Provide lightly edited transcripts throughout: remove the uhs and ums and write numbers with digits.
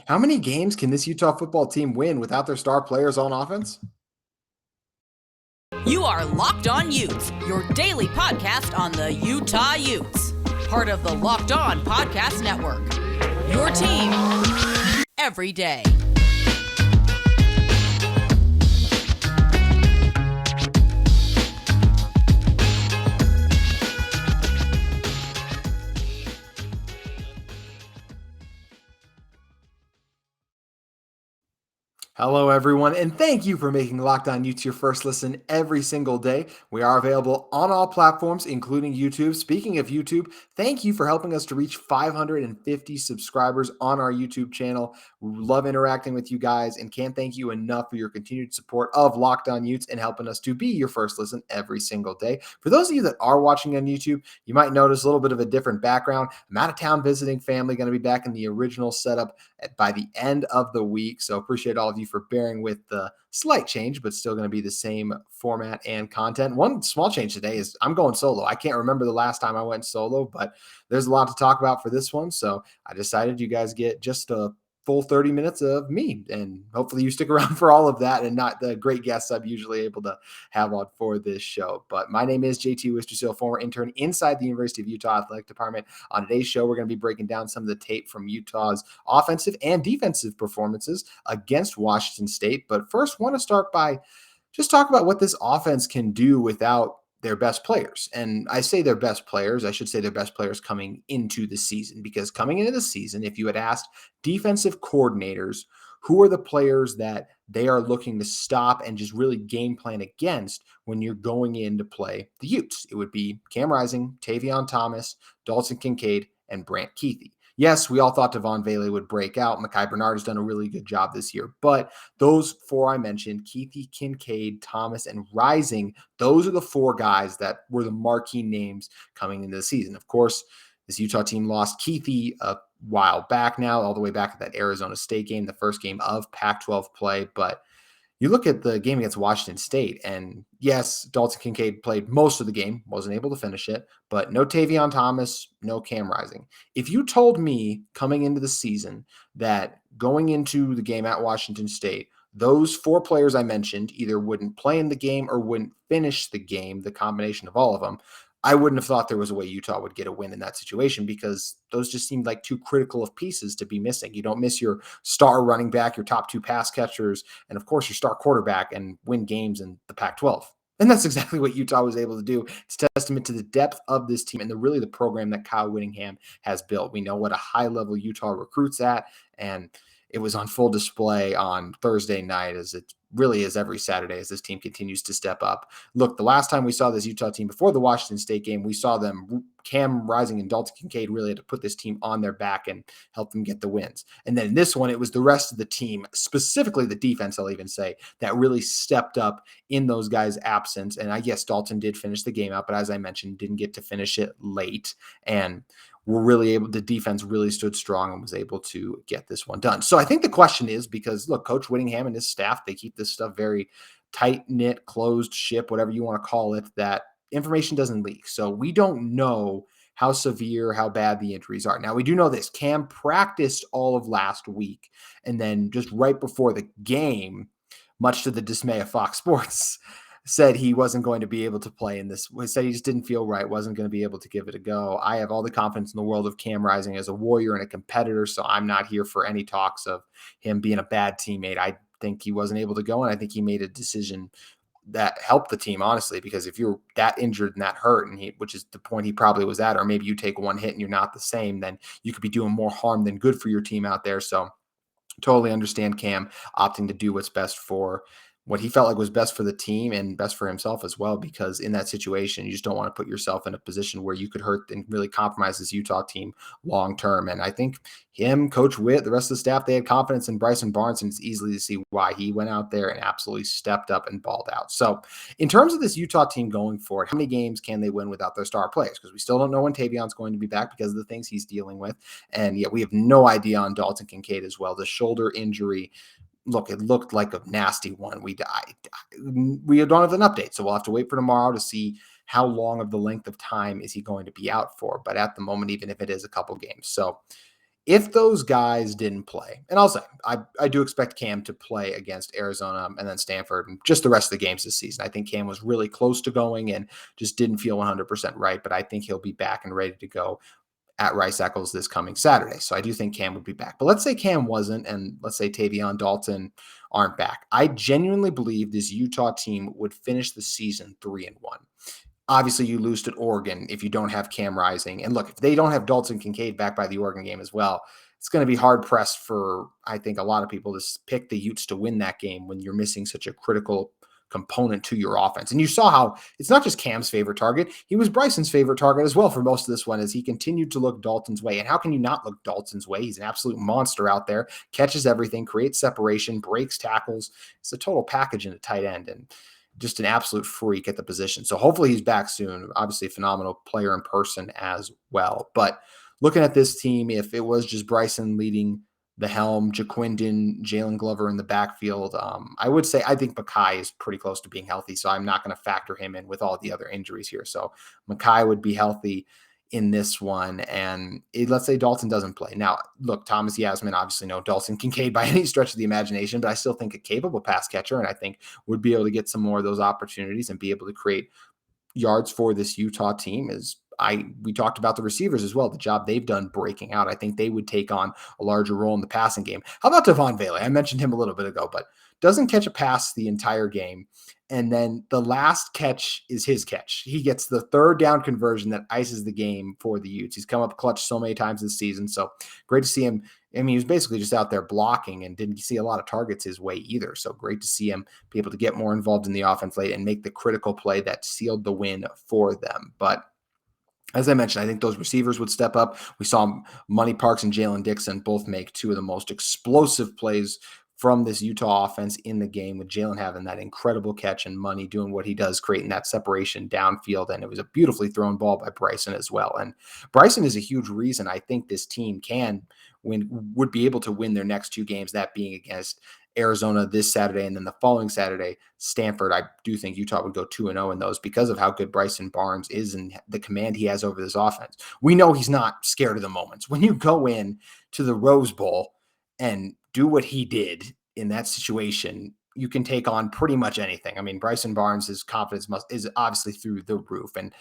How many games can this Utah football team win without their star players on offense? You are Locked On Utes, your daily podcast on the Utah Utes. Part of the Locked On Podcast Network. Your team every day. Hello, everyone, and thank you for making Locked On Utes your first listen every single day. We are available on all platforms, including YouTube. Speaking of YouTube, thank you for helping us to reach 550 subscribers on our YouTube channel. We love interacting with you guys and can't thank you enough for your continued support of Locked On Utes and helping us to be your first listen every single day. For those of you that are watching on YouTube, you might notice a little bit of a different background. I'm out of town visiting family, going to be back in the original setup by the end of the week. So appreciate all of you for bearing with the slight change, but still going to be the same format and content. One small change today is I'm going solo. I can't remember the last time I went solo, but there's a lot to talk about for this one. So I decided you guys get just a full 30 minutes of me, and hopefully you stick around for all of that and not the great guests I'm usually able to have on for this show. But my name is JT Wistrcill, former intern inside the University of Utah Athletic Department. On today's show, we're going to be breaking down some of the tape from Utah's offensive and defensive performances against Washington State. But first, want to start by just talk about what this offense can do without their best players. And I say their best players, I should say their best players coming into the season, because coming into the season, if you had asked defensive coordinators who are the players that they are looking to stop and just really game plan against when you're going in to play the Utes, it would be Cam Rising, Tavion Thomas, Dalton Kincaid, and Brant Kuithe. Yes, we all thought Devon Vele would break out. Mekhi Bernard has done a really good job this year. But those four I mentioned, Kuithe, Kincaid, Thomas, and Rising, those are the four guys that were the marquee names coming into the season. Of course, this Utah team lost Kuithe a while back now, all the way back at that Arizona State game, the first game of Pac-12 play. But you look at the game against Washington State, and yes, Dalton Kincaid played most of the game, wasn't able to finish it, but no Tavion Thomas, no Cam Rising. If you told me coming into the season that going into the game at Washington State, those four players I mentioned either wouldn't play in the game or wouldn't finish the game, the combination of all of them, I wouldn't have thought there was a way Utah would get a win in that situation, because those just seemed like too critical of pieces to be missing. You don't miss your star running back, your top two pass catchers, and of course your star quarterback, and win games in the Pac-12. And that's exactly what Utah was able to do. It's a testament to the depth of this team and the program that Kyle Whittingham has built. We know what a high level Utah recruits at, and it was on full display on Thursday night, as it really is every Saturday as this team continues to step up. Look, the last time we saw this Utah team before the Washington State game, we saw them, Cam Rising and Dalton Kincaid, really had to put this team on their back and help them get the wins. And then in this one, it was the rest of the team, specifically the defense, I'll even say, that really stepped up in those guys' absence. And I guess Dalton did finish the game out, but as I mentioned, didn't get to finish it late. And the defense really stood strong and was able to get this one done. So I think the question is, because look, Coach Whittingham and his staff, they keep this stuff very tight knit, closed ship, whatever you want to call it, that information doesn't leak. So we don't know how severe, how bad the injuries are. Now we do know this: Cam practiced all of last week, and then just right before the game, much to the dismay of Fox Sports, said he wasn't going to be able to play in this. He said he just didn't feel right, wasn't going to be able to give it a go. I have all the confidence in the world of Cam Rising as a warrior and a competitor, so I'm not here for any talks of him being a bad teammate. I think he wasn't able to go, and I think he made a decision that helped the team, honestly, because if you're that injured and that hurt, and which is the point he probably was at, or maybe you take one hit and you're not the same, then you could be doing more harm than good for your team out there. So totally understand Cam opting to do what's best for what he felt like was best for the team and best for himself as well, because in that situation, you just don't want to put yourself in a position where you could hurt and really compromise this Utah team long term. And I think him, Coach Witt, the rest of the staff, they had confidence in Bryson Barnes, and it's easily to see why he went out there and absolutely stepped up and balled out. So in terms of this Utah team going forward, how many games can they win without their star players? Because we still don't know when Tavion's going to be back because of the things he's dealing with. And yet we have no idea on Dalton Kincaid as well. The shoulder injury, look, it looked like a nasty one. We don't have an update, so we'll have to wait for tomorrow to see how long of the length of time is he going to be out for. But at the moment, even if it is a couple games. So If those guys didn't play, and I'll say, I do expect Cam to play against Arizona and then Stanford and just the rest of the games this season. I think Cam was really close to going and just didn't feel 100% right, but I think he'll be back and ready to go at Rice Eccles this coming Saturday. So I do think Cam would be back. But let's say Cam wasn't, and let's say Tavion, Dalton aren't back. I genuinely believe this Utah team would finish the season 3-1. Obviously, you lose to Oregon if you don't have Cam Rising. And look, if they don't have Dalton Kincaid back by the Oregon game as well, it's going to be hard pressed for, I think, a lot of people to pick the Utes to win that game when you're missing such a critical component to your offense. And you saw how it's not just Cam's favorite target. He was Bryson's favorite target as well for most of this one as he continued to look Dalton's way. And how can you not look Dalton's way? He's an absolute monster out there, catches everything, creates separation, breaks tackles. It's a total package in a tight end. And just an absolute freak at the position. So hopefully he's back soon. Obviously a phenomenal player in person as well. But looking at this team, if it was just Bryson leading the helm, Jaquindon, Jaylon Glover in the backfield, I would say I think Mackay is pretty close to being healthy. So I'm not going to factor him in with all the other injuries here. So Mackay would be healthy in this one. And let's say Dalton doesn't play. Now, look, Thomas Yasmin, obviously no Dalton Kincaid by any stretch of the imagination, but I still think a capable pass catcher, and I think would be able to get some more of those opportunities and be able to create yards for this Utah team. We talked about the receivers as well, the job they've done breaking out. I think they would take on a larger role in the passing game. How about Devon Bailey? I mentioned him a little bit ago, but doesn't catch a pass the entire game. And then the last catch is his catch. He gets the third down conversion that ices the game for the Utes. He's come up clutch so many times this season. So great to see him. I mean, he was basically just out there blocking and didn't see a lot of targets his way either. So great to see him be able to get more involved in the offense late and make the critical play that sealed the win for them. But as I mentioned, I think those receivers would step up. We saw Money Parks and Jalen Dixon both make two of the most explosive plays from this Utah offense in the game, with Jaylon having that incredible catch and Money doing what he does, creating that separation downfield. And it was a beautifully thrown ball by Bryson as well. And Bryson is a huge reason I think this team would be able to win their next two games, that being against Arizona this Saturday, and then the following Saturday, Stanford. I do think Utah would go 2-0 in those because of how good Bryson Barnes is and the command he has over this offense. We know he's not scared of the moments. When you go in to the Rose Bowl and do what he did in that situation, you can take on pretty much anything. I mean, Bryson Barnes' confidence is obviously through the roof. And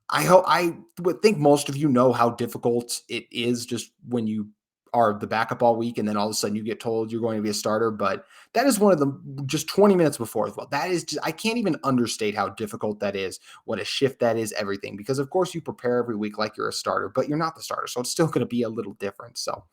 I would think most of you know how difficult it is just when you are the backup all week and then all of a sudden you get told you're going to be a starter. But that is one of the just 20 minutes before as well. That is just, I can't even understate how difficult that is, what a shift that is, everything. Because of course you prepare every week like you're a starter, but you're not the starter. So it's still going to be a little different. So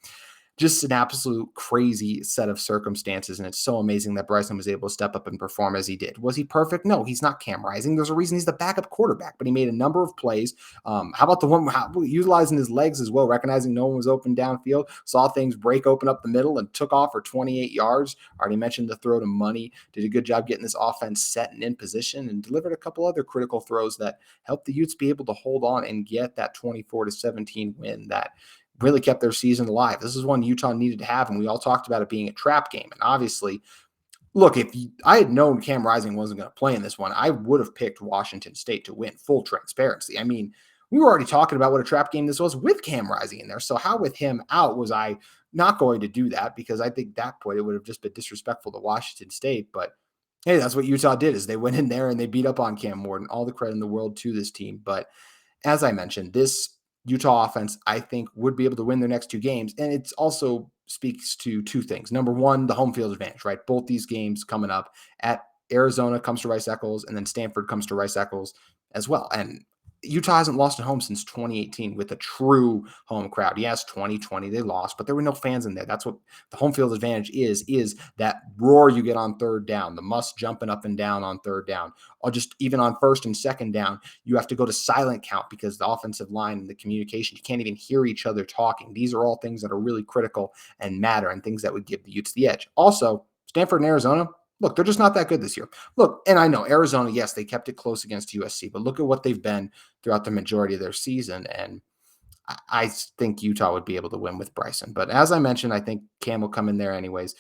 just an absolute crazy set of circumstances. And it's so amazing that Bryson was able to step up and perform as he did. Was he perfect? No, he's not Cam Rising. There's a reason he's the backup quarterback, but he made a number of plays. How about the one utilizing his legs as well, recognizing no one was open downfield, saw things break open up the middle and took off for 28 yards. Already mentioned the throw to Money. Did a good job getting this offense set and in position, and delivered a couple other critical throws that helped the Utes be able to hold on and get that 24-17 win that really kept their season alive. This is one Utah needed to have, and we all talked about it being a trap game. And obviously, look, if I had known Cam Rising wasn't going to play in this one, I would have picked Washington State to win, full transparency. I mean, we were already talking about what a trap game this was with Cam Rising in there. So how with him out was I not going to do that? Because I think at that point it would have just been disrespectful to Washington State. But hey, that's what Utah did, is they went in there and they beat up on Cam Morton. All the credit in the world to this team. But as I mentioned, this Utah offense, I think, would be able to win their next two games. And it also speaks to two things. Number one, the home field advantage, right? Both these games coming up at Arizona comes to Rice Eccles, and then Stanford comes to Rice Eccles as well. And Utah hasn't lost at home since 2018 with a true home crowd. Yes, 2020 they lost, but there were no fans in there. That's what the home field advantage is that roar you get on third down, the Muss jumping up and down on third down, or just even on first and second down, you have to go to silent count because the offensive line and the communication, you can't even hear each other talking. These are all things that are really critical and matter, and things that would give the Utes the edge. Also, Stanford and Arizona, look, they're just not that good this year. Look, and I know Arizona, yes, they kept it close against USC, but look at what they've been throughout the majority of their season. And I think Utah would be able to win with Bryson. But as I mentioned, I think Cam will come in there anyways.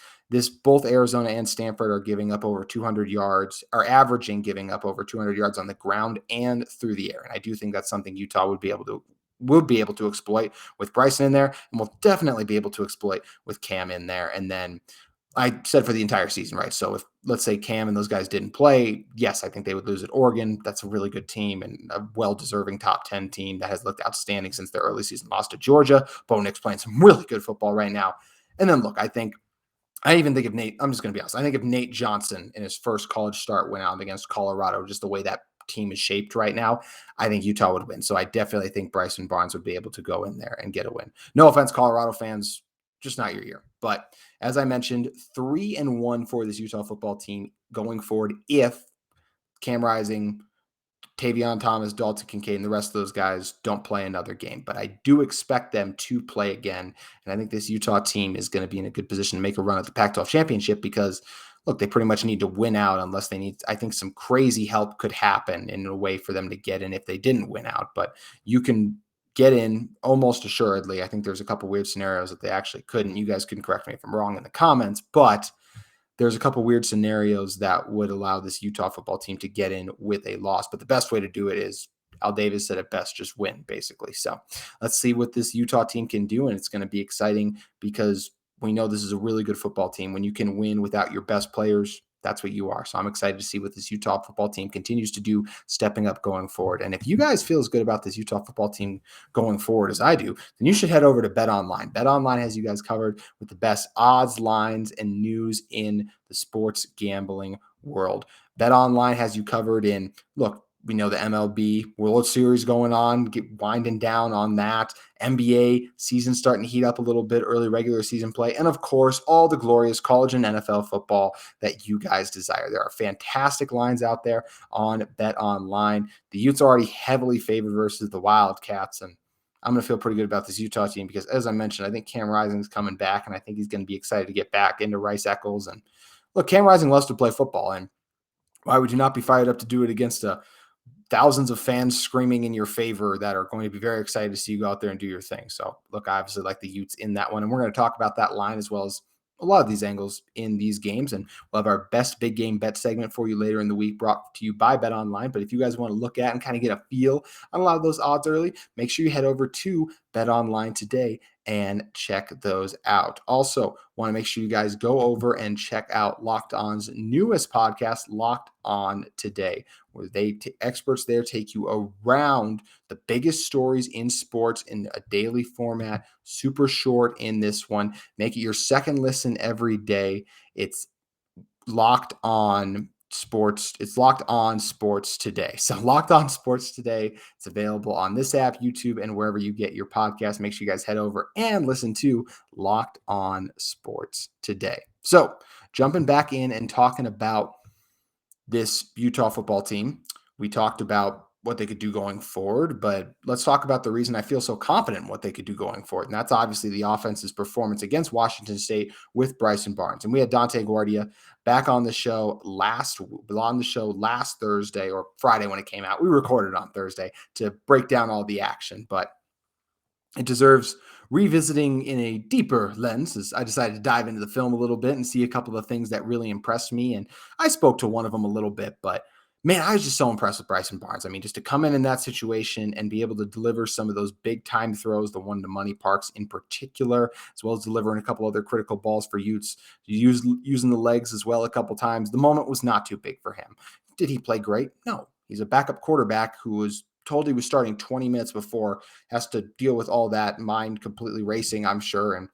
Both Arizona and Stanford are giving up over 200 yards, are averaging giving up over 200 yards on the ground and through the air. And I do think that's something Utah would be able to will be able to exploit with Bryson in there, and we'll definitely be able to exploit with Cam in there. And then I said for the entire season, right? So if, let's say, Cam and those guys didn't play, yes, I think they would lose at Oregon. That's a really good team and a well-deserving top 10 team that has looked outstanding since their early season loss to Georgia. Bo Nix playing some really good football right now. And then look, I even think if I'm just going to be honest, I think if Nate Johnson in his first college start went out against Colorado, just the way that team is shaped right now, I think Utah would win. So I definitely think Bryson Barnes would be able to go in there and get a win. No offense, Colorado fans, just not your year. But as I mentioned, 3-1 for this Utah football team going forward if Cam Rising, Tavion Thomas, Dalton Kincaid, and the rest of those guys don't play another game. But I do expect them to play again. And I think this Utah team is going to be in a good position to make a run at the Pac-12 championship because, look, they pretty much need to win out unless they need – I think some crazy help could happen in a way for them to get in if they didn't win out. But you can get in almost assuredly. I think there's a couple weird scenarios that they actually couldn't. You guys can correct me if I'm wrong in the comments, but – there's a couple weird scenarios that would allow this Utah football team to get in with a loss. But the best way to do it is, Al Davis said it best, just win, basically. So let's see what this Utah team can do. And it's going to be exciting because we know this is a really good football team. When you can win without your best players, that's what you are. So I'm excited to see what this Utah football team continues to do, stepping up going forward. And if you guys feel as good about this Utah football team going forward as I do, then you should head over to BetOnline. BetOnline has you guys covered with the best odds, lines, and news in the sports gambling world. BetOnline has you covered in, look, we know the MLB World Series going on, winding down on that. NBA season starting to heat up a little bit, early regular season play. And of course, all the glorious college and NFL football that you guys desire. There are fantastic lines out there on BetOnline. The Utes are already heavily favored versus the Wildcats. And I'm going to feel pretty good about this Utah team because, as I mentioned, I think Cam Rising is coming back, and I think he's going to be excited to get back into Rice Eccles. And look, Cam Rising loves to play football. And why would you not be fired up to do it against thousands of fans screaming in your favor that are going to be very excited to see you go out there and do your thing. So look, I obviously like the Utes in that one. And we're going to talk about that line as well as a lot of these angles in these games. And we'll have our best big game bet segment for you later in the week brought to you by BetOnline. But if you guys want to look at and kind of get a feel on a lot of those odds early, make sure you head over to BetOnline today and check those out. Also, want to make sure you guys go over and check out Locked On's newest podcast, Locked On Today, where experts there take you around the biggest stories in sports in a daily format, super short in this one. Make it your second listen every day. It's Locked On Sports. It's Locked On Sports Today. So Locked On Sports Today. It's available on this app, YouTube, and wherever you get your podcast. Make sure you guys head over and listen to Locked On Sports Today. So jumping back in and talking about this Utah football team, we talked about what they could do going forward, but let's talk about the reason I feel so confident in what they could do going forward. And that's obviously the offense's performance against Washington State with Bryson Barnes. And we had Dante Guardia back on the show last Thursday or Friday when it came out. We recorded on Thursday to break down all the action, but it deserves revisiting in a deeper lens as I decided to dive into the film a little bit and see a couple of things that really impressed me. And I spoke to one of them a little bit, but man, I was just so impressed with Bryson Barnes. I mean, just to come in that situation and be able to deliver some of those big time throws, the one to Money Parks in particular, as well as delivering a couple other critical balls for Utes, using the legs as well a couple times. The moment was not too big for him. Did he play great? No. He's a backup quarterback who was told he was starting 20 minutes before, has to deal with all that, mind completely racing, I'm sure. And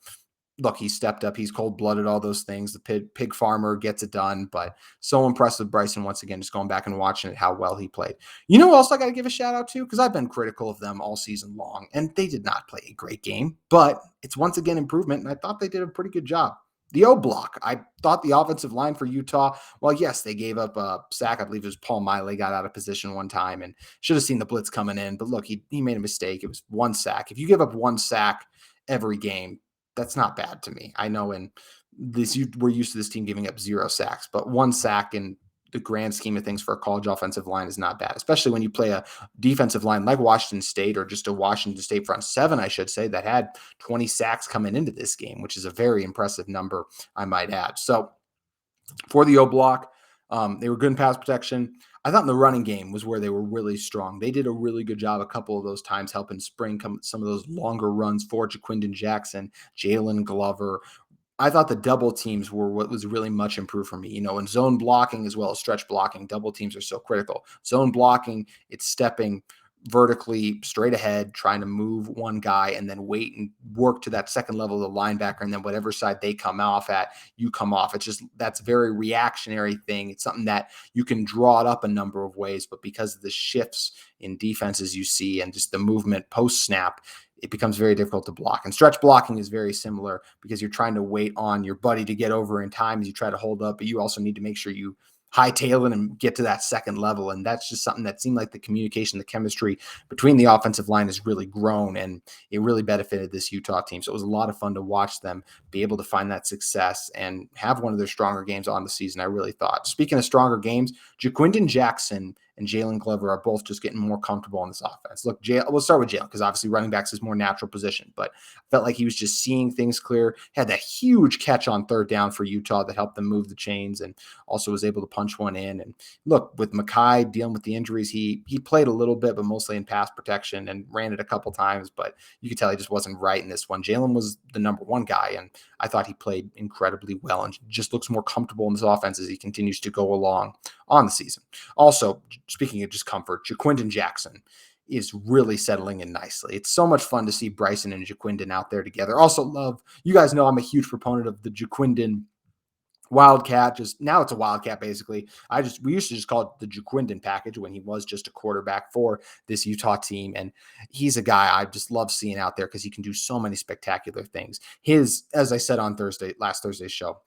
look, he stepped up. He's cold-blooded, all those things. The pig farmer gets it done. But so impressed with Bryson once again, just going back and watching it, how well he played. You know who else I got to give a shout-out to? Because I've been critical of them all season long, and they did not play a great game. But it's once again improvement, and I thought they did a pretty good job. The O block. I thought the offensive line for Utah, well, yes, they gave up a sack. I believe it was Paul Miley got out of position one time and should have seen the blitz coming in. But look, he made a mistake. It was one sack. If you give up one sack every game, that's not bad to me. I know we're used to this team giving up 0 sacks, but one sack in the grand scheme of things for a college offensive line is not bad, especially when you play a defensive line like Washington State, or just a Washington State front seven, I should say, that had 20 sacks coming into this game, which is a very impressive number, I might add. So for the O block, They were good in pass protection. I thought in the running game was where they were really strong. They did a really good job a couple of those times helping spring some of those longer runs for Jaquindon Jackson, Jaylon Glover. I thought the double teams were what was really much improved for me. In zone blocking as well as stretch blocking, double teams are so critical. Zone blocking, it's stepping vertically straight ahead, trying to move one guy and then wait and work to that second level of the linebacker. And then whatever side they come off at, you come off. It's just, that's a very reactionary thing. It's something that you can draw it up a number of ways, but because of the shifts in defenses you see and just the movement post snap, it becomes very difficult to block. And stretch blocking is very similar because you're trying to wait on your buddy to get over in time as you try to hold up, but you also need to make sure you hightail it and get to that second level. And that's just something that seemed like the communication, the chemistry between the offensive line has really grown, and it really benefited this Utah team. So it was a lot of fun to watch them be able to find that success and have one of their stronger games on the season, I really thought. Speaking of stronger games, Jaquindon Jackson and Jaylon Glover are both just getting more comfortable in this offense. Look, we'll start with Jaylon because obviously running backs is more natural position, but I felt like he was just seeing things clear. Had that huge catch on third down for Utah that helped them move the chains, and also was able to punch one in. And look, with Mackay dealing with the injuries, he played a little bit, but mostly in pass protection and ran it a couple times, but you could tell he just wasn't right in this one. Jaylon was the number one guy, and I thought he played incredibly well and just looks more comfortable in this offense as he continues to go along on the season. Also, speaking of just comfort, Jaquindon Jackson is really settling in nicely. It's so much fun to see Bryson and Jaquindon out there together. Also you guys know I'm a huge proponent of the Jaquindon Wildcat. Just now it's a Wildcat basically. We used to just call it the Jaquindon package when he was just a quarterback for this Utah team. And he's a guy I just love seeing out there because he can do so many spectacular things. As I said on last Thursday's show,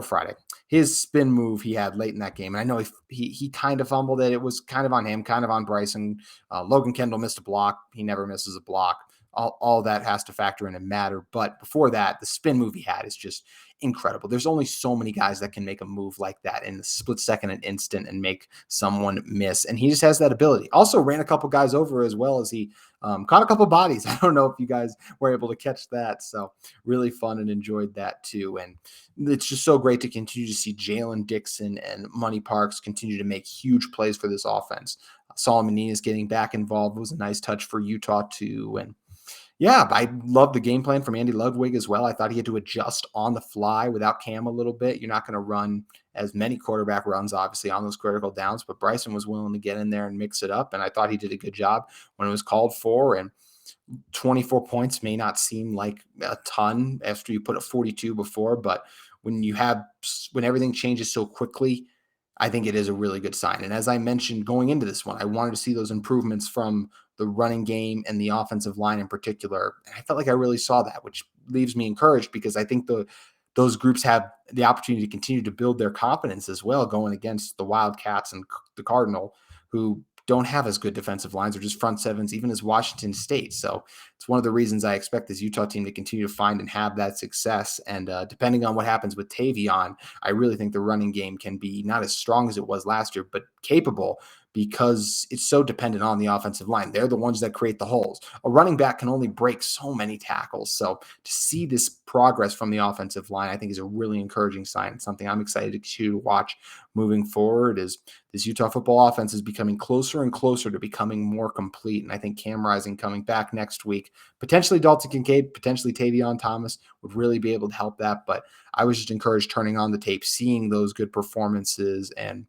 Friday, his spin move he had late in that game. And I know he kind of fumbled it. It was kind of on him, kind of on Bryson. Logan Kendall missed a block. He never misses a block. All that has to factor in and matter. But before that, the spin move he had is just incredible. There's only so many guys that can make a move like that in a split second and instant and make someone miss. And he just has that ability. Also ran a couple guys over as well as he caught a couple bodies. I don't know if you guys were able to catch that. So really fun and enjoyed that too. And it's just so great to continue to see Jalen Dixon and Money Parks continue to make huge plays for this offense. Solomon Nina's getting back involved was a nice touch for Utah too. And yeah, I love the game plan from Andy Ludwig as well. I thought he had to adjust on the fly without Cam a little bit. You're not going to run as many quarterback runs, obviously, on those critical downs, but Bryson was willing to get in there and mix it up, and I thought he did a good job when it was called for. And 24 points may not seem like a ton after you put a 42 before, but when everything changes so quickly, I think it is a really good sign. And as I mentioned going into this one, I wanted to see those improvements from the running game and the offensive line in particular. And I felt like I really saw that, which leaves me encouraged because I think those groups have the opportunity to continue to build their confidence as well going against the Wildcats and the Cardinal, who don't have as good defensive lines or just front sevens, even as Washington State. So it's one of the reasons I expect this Utah team to continue to find and have that success. And depending on what happens with Tavion, I really think the running game can be not as strong as it was last year, but capable because it's so dependent on the offensive line. They're the ones that create the holes. A running back can only break so many tackles. So to see this progress from the offensive line, I think is a really encouraging sign. It's something I'm excited to continue to watch moving forward as this Utah football offense is becoming closer and closer to becoming more complete. And I think Cam Rising coming back next week, potentially Dalton Kincaid, potentially Tavion Thomas would really be able to help that. But I was just encouraged turning on the tape, seeing those good performances and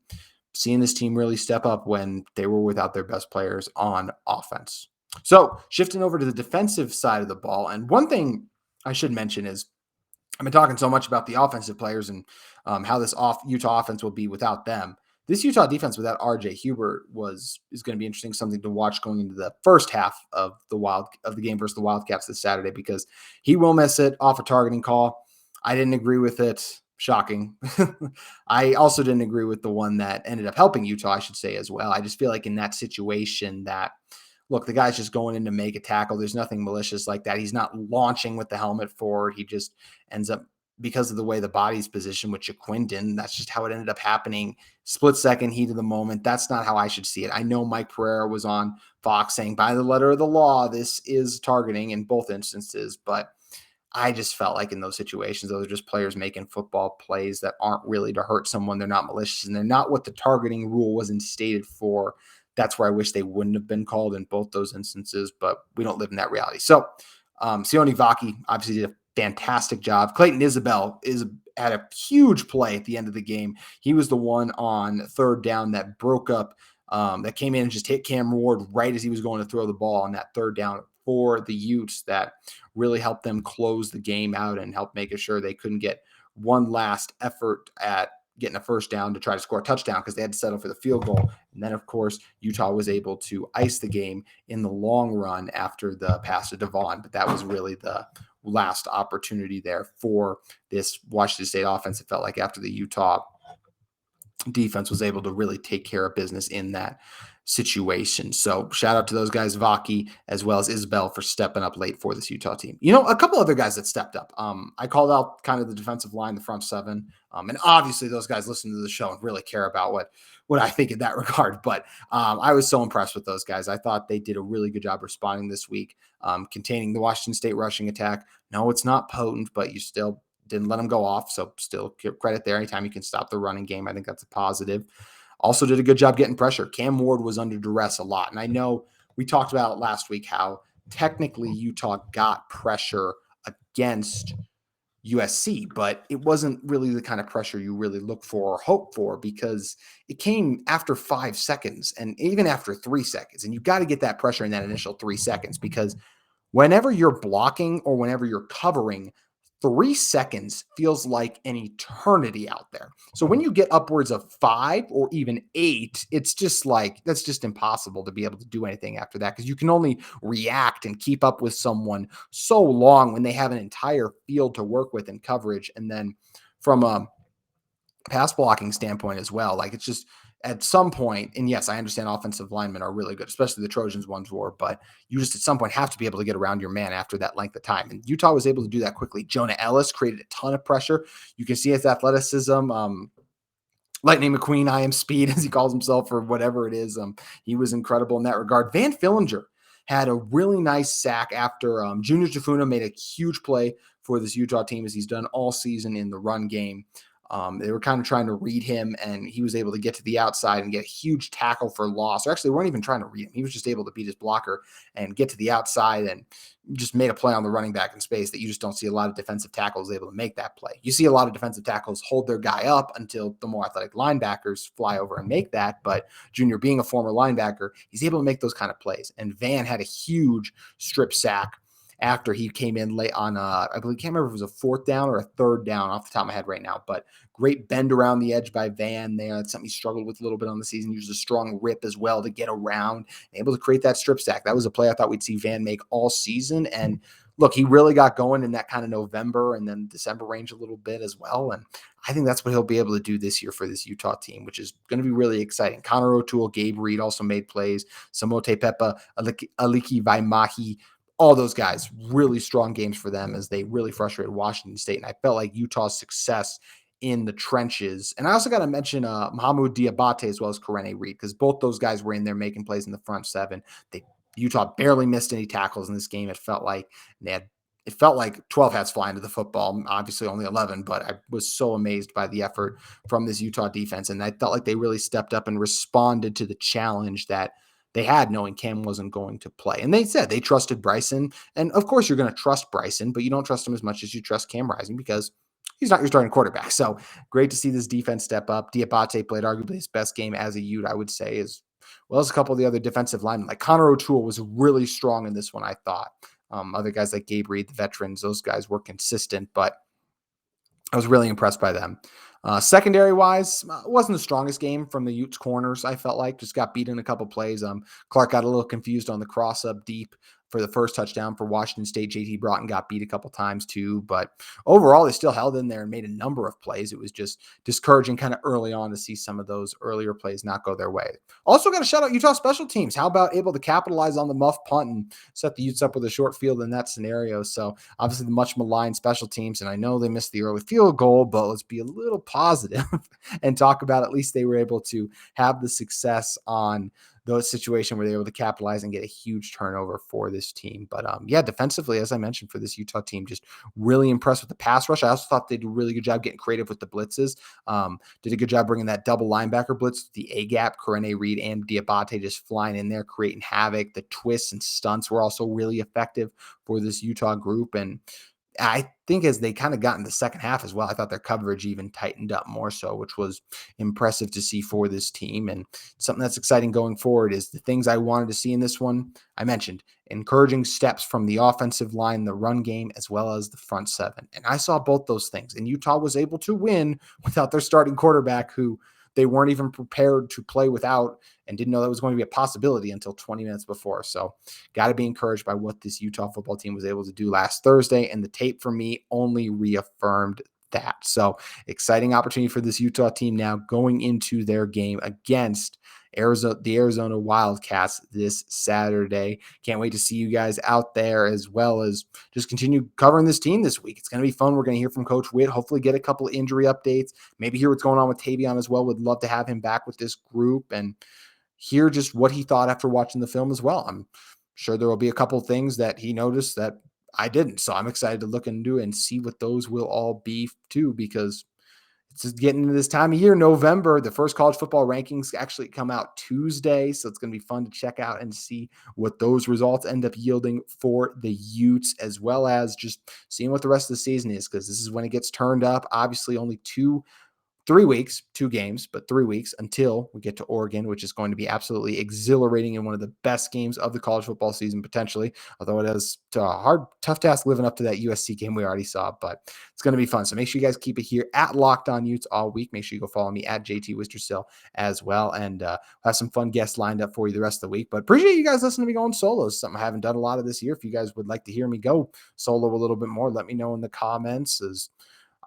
seeing this team really step up when they were without their best players on offense. So shifting over to the defensive side of the ball. And one thing I should mention is I've been talking so much about the offensive players and how this Utah offense will be without them. This Utah defense without RJ Hubert is going to be interesting, something to watch going into the first half of the game versus the Wildcats this Saturday, because he will miss it off a targeting call. I didn't agree with it. Shocking. I also didn't agree with the one that ended up helping Utah, I should say, as well. I just feel like in that situation that, look, the guy's just going in to make a tackle. There's nothing malicious like that. He's not launching with the helmet forward. He just ends up, because of the way the body's positioned with Jaquindon, that's just how it ended up happening. Split second, heat of the moment. That's not how I should see it. I know Mike Pereira was on Fox saying, by the letter of the law, this is targeting in both instances, but I just felt like in those situations, those are just players making football plays that aren't really to hurt someone. They're not malicious, and they're not what the targeting rule was instated for. That's where I wish they wouldn't have been called in both those instances, but we don't live in that reality. So Sione Vaki obviously did a fantastic job. Clayton Isabel had a huge play at the end of the game. He was the one on third down that broke up, that came in and just hit Cam Ward right as he was going to throw the ball on that third down for the Utes, that really helped them close the game out and help making sure they couldn't get one last effort at getting a first down to try to score a touchdown because they had to settle for the field goal. And then, of course, Utah was able to ice the game in the long run after the pass to Devon. But that was really the last opportunity there for this Washington State offense. It felt like after the Utah defense was able to really take care of business in that situation. So shout out to those guys, Vaki, as well as Isabel, for stepping up late for this Utah team. A couple other guys that stepped up. I called out kind of the defensive line, the front seven. And obviously those guys listen to the show and really care about what I think in that regard. But I was so impressed with those guys. I thought they did a really good job responding this week, containing the Washington State rushing attack. No, it's not potent, but you still didn't let them go off. So still give credit there. Anytime you can stop the running game, I think that's a positive. Also did a good job getting pressure. Cam Ward was under duress a lot. And I know we talked about it last week, how technically Utah got pressure against USC, but it wasn't really the kind of pressure you really look for or hope for, because it came after 5 seconds and even after 3 seconds. And you got to get that pressure in that initial 3 seconds, because whenever you're blocking or whenever you're covering, 3 seconds feels like an eternity out there. So when you get upwards of 5 or even 8, it's just like, that's just impossible to be able to do anything after that, because you can only react and keep up with someone so long when they have an entire field to work with in coverage. And then from a pass blocking standpoint as well, like, it's just, at some point, and yes, I understand offensive linemen are really good, especially the Trojans ones were, but you just at some point have to be able to get around your man after that length of time. And Utah was able to do that quickly. Jonah Ellis created a ton of pressure. You can see his athleticism. Lightning McQueen, I am speed, as he calls himself, or whatever it is. He was incredible in that regard. Van Fillinger had a really nice sack after Junior Jafuna made a huge play for this Utah team, as he's done all season in the run game. They were kind of trying to read him, and he was able to get to the outside and get a huge tackle for loss. Or actually, they weren't even trying to read him. He was just able to beat his blocker and get to the outside and just made a play on the running back in space that you just don't see a lot of defensive tackles able to make that play. You see a lot of defensive tackles hold their guy up until the more athletic linebackers fly over and make that. But Junior, being a former linebacker, he's able to make those kind of plays. And Van had a huge strip sack after he came in late on, I believe, can't remember if it was a 4th down or a 3rd down off the top of my head right now, but great bend around the edge by Van there. That's something he struggled with a little bit on the season. Used a strong rip as well to get around, able to create that strip sack. That was a play I thought we'd see Van make all season. And look, he really got going in that kind of November and then December range a little bit as well. And I think that's what he'll be able to do this year for this Utah team, which is going to be really exciting. Connor O'Toole, Gabe Reed also made plays. Samote Pepa, Aliki Vaimahi, all those guys, really strong games for them as they really frustrated Washington State. And I felt like Utah's success in the trenches. And I also got to mention Mahamoud Diabate as well as Karene Reed, because both those guys were in there making plays in the front seven. Utah barely missed any tackles in this game. It felt like 12 hats flying to the football. Obviously only 11, but I was so amazed by the effort from this Utah defense. And I felt like they really stepped up and responded to the challenge that they had, knowing Cam wasn't going to play. And they said they trusted Bryson. And of course you're going to trust Bryson, but you don't trust him as much as you trust Cam Rising, because he's not your starting quarterback. So great to see this defense step up. Diabate played arguably his best game as a Ute, I would say, as well as a couple of the other defensive linemen. Like Connor O'Toole was really strong in this one, I thought. Other guys like Gabe Reed, the veterans, those guys were consistent, but I was really impressed by them. Secondary wise, wasn't the strongest game from the Utes corners. I felt like just got beat in a couple plays. Clark got a little confused on the cross up deep for the first touchdown for Washington State. JT Broughton got beat a couple times too, but overall they still held in there and made a number of plays. It was just discouraging kind of early on to see some of those earlier plays not go their way. Also got to shout out Utah special teams. How about able to capitalize on the muff punt and set the Utes up with a short field in that scenario? So obviously the much maligned special teams, and I know they missed the early field goal, but let's be a little positive and talk about at least they were able to have the success on those situation where they're able to capitalize and get a huge turnover for this team. But yeah, defensively, as I mentioned, for this Utah team, just really impressed with the pass rush. I also thought they did a really good job getting creative with the blitzes. Did a good job bringing that double linebacker blitz, the A gap, Corene Reed and Diabate just flying in there, creating havoc. The twists and stunts were also really effective for this Utah group. And I think as they kind of got in the second half as well, I thought their coverage even tightened up more so, which was impressive to see for this team. And something that's exciting going forward is the things I wanted to see in this one. I mentioned encouraging steps from the offensive line, the run game, as well as the front seven. And I saw both those things. And Utah was able to win without their starting quarterback, who they weren't even prepared to play without and didn't know that was going to be a possibility until 20 minutes before. So got to be encouraged by what this Utah football team was able to do last Thursday. And the tape for me only reaffirmed that. So exciting opportunity for this Utah team now going into their game against the Arizona Wildcats this Saturday. Can't wait to see you guys out there, as well as just continue covering this team this week. It's going to be fun. We're going to hear from Coach Witt, hopefully get a couple of injury updates, maybe hear what's going on with Tavion as well. Would love to have him back with this group and hear just what he thought after watching the film as well. I'm sure there will be a couple of things that he noticed that I didn't. So I'm excited to look into and see what those will all be too, because it's just getting into this time of year, November. The first college football rankings actually come out Tuesday. So it's going to be fun to check out and see what those results end up yielding for the Utes, as well as just seeing what the rest of the season is, because this is when it gets turned up. Obviously, only 3 weeks, 2 games, but 3 weeks until we get to Oregon, which is going to be absolutely exhilarating and one of the best games of the college football season, potentially, although it is a tough task living up to that USC game we already saw, but it's going to be fun. So make sure you guys keep it here at Locked On Utes all week. Make sure you go follow me at JT Wistrcill as well, and have some fun guests lined up for you the rest of the week. But appreciate you guys listening to me going solo. It's something I haven't done a lot of this year. If you guys would like to hear me go solo a little bit more, let me know in the comments, as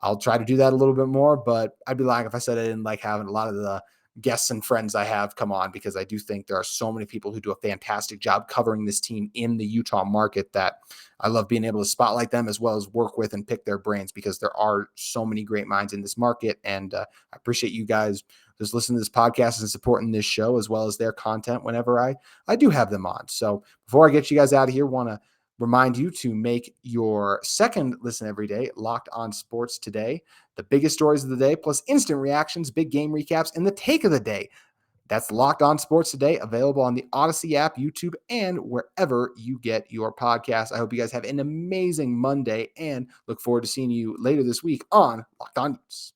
I'll try to do that a little bit more, but I'd be lying if I said I didn't like having a lot of the guests and friends I have come on, because I do think there are so many people who do a fantastic job covering this team in the Utah market that I love being able to spotlight them, as well as work with and pick their brains, because there are so many great minds in this market. And I appreciate you guys just listening to this podcast and supporting this show, as well as their content whenever I do have them on. So before I get you guys out of here, want to remind you to make your second listen every day Locked On Sports Today. The biggest stories of the day, plus instant reactions, big game recaps, and the take of the day. That's Locked On Sports Today, available on the Odyssey app, YouTube, and wherever you get your podcasts. I hope you guys have an amazing Monday and look forward to seeing you later this week on Locked On Utes.